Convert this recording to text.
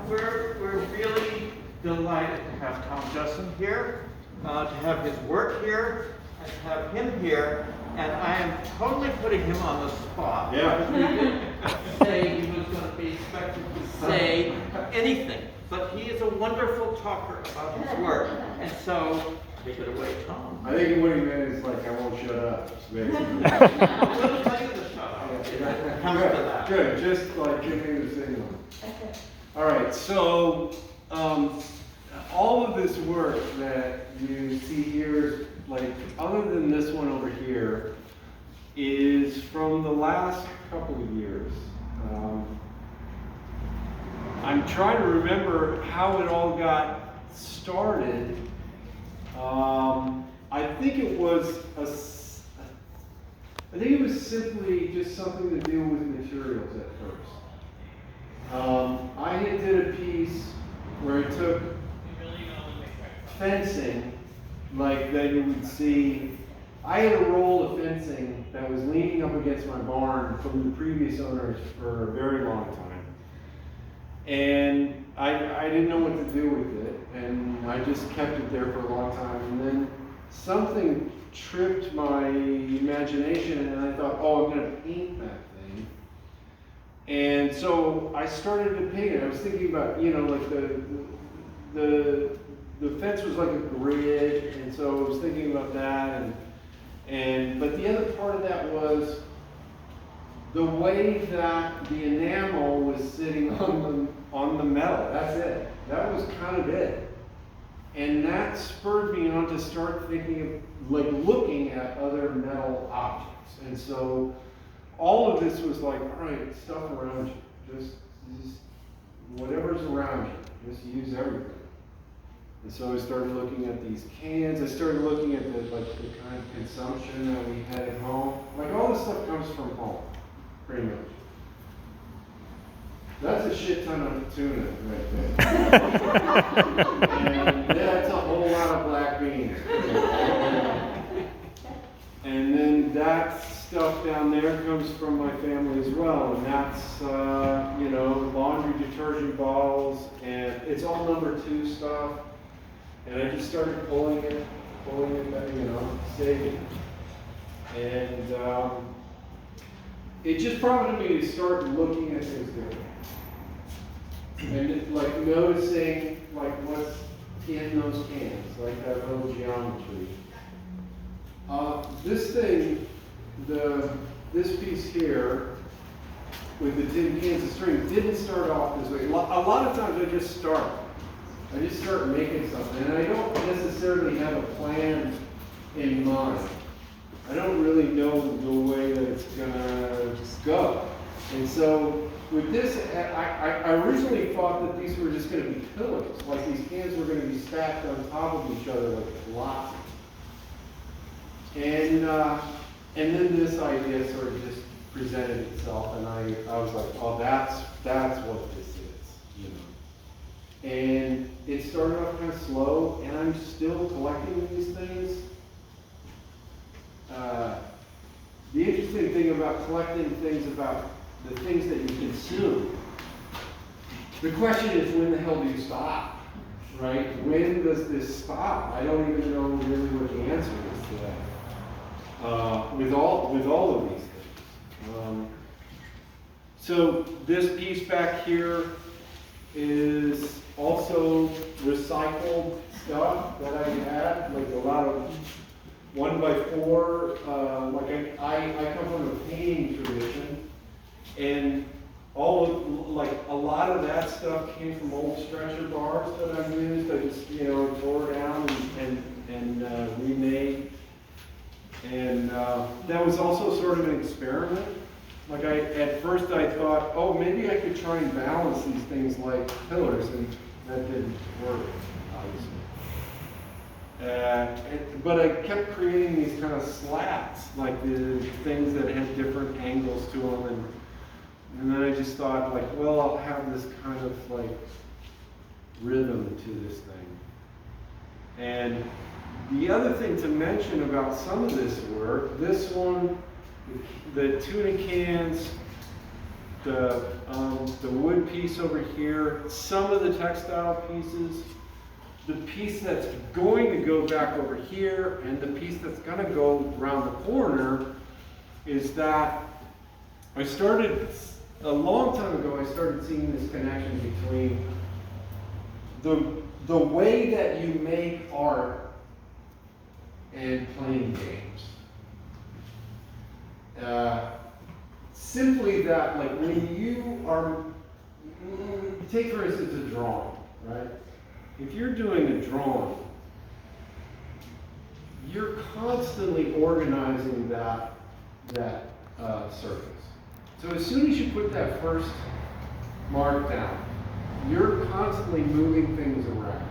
We're really delighted to have Tom Jessen here, to have his work here, and to have him here. And I am totally putting him on the spot. Yeah. Because we didn't say he was going to be expected to say anything. But he is a wonderful talker about his work. And so, take it away, Tom. I think what he meant is like, I won't shut up. We'll tell you to shut up. It comes to that. Good, just like give me the signal. All right, so all of this work that you see here, like other than this one over here, is from the last couple of years. I'm trying to remember how it all got started. I think it was simply just something to do with materials at first. I did a piece where I took fencing, like that you would see. I had a roll of fencing that was leaning up against my barn from the previous owners for a very long time. And I didn't know what to do with it, and I just kept it there for a long time. And then something tripped my imagination, and I thought, oh, I'm going to paint that thing. And so I started to paint it. I was thinking about, you know, like the fence was like a grid, and so I was thinking about that. But the other part of that was the way that the enamel was sitting on the metal. That's it. That was kind of it. And that spurred me on to start thinking of, like, looking at other metal objects. And so all of this was like, all right, stuff around you. Just whatever's around you. Just use everything. And so I started looking at these cans. I started looking at the kind of consumption that we had at home. Like, all this stuff comes from home, pretty much. That's a shit ton of tuna right there. And that's a whole lot of black beans. And then that stuff down there comes from my family as well. And that's, you know, laundry detergent bottles. And it's all number 2 stuff. And I just started pulling it, you know, saving it. And it just prompted me to start looking at things differently. And like noticing like what's in those cans, like that little geometry. This thing, this piece here with the tin cans of string didn't start off this way. A lot of times I just start making something, and I don't necessarily have a plan in mind. I don't really know the way that it's gonna go. And so with this, I originally thought that these were just gonna be pillars, like these cans were gonna be stacked on top of each other like lots. And then this idea sort of just presented itself, and I was like, oh, that's what this is, you know. And it started off kind of slow, and I'm still collecting these things. The interesting thing about collecting things about the things that you consume, the question is, when the hell do you stop, right? When does this stop? I don't even know really what the answer is to that. With all of these things. So this piece back here is also recycled stuff that I had, like a lot of 1x4. Like I come from a painting tradition, and a lot of that stuff came from old stretcher bars that I've used. I just, you know, tore down and remade. And that was also sort of an experiment. Like at first I thought, oh, maybe I could try and balance these things like pillars, and that didn't work, obviously. But I kept creating these kind of slats, like the things that had different angles to them, and then I just thought, like, well, I'll have this kind of like rhythm to this thing. And the other thing to mention about some of this work, this one, the tuna cans, the wood piece over here, some of the textile pieces, the piece that's going to go back over here, and the piece that's going to go around the corner is that I started, a long time ago, I started seeing this connection between the way that you make art and playing games. Simply that, like, when you are, take for instance a drawing, right? If you're doing a drawing, you're constantly organizing that surface. So as soon as you put that first mark down, you're constantly moving things around.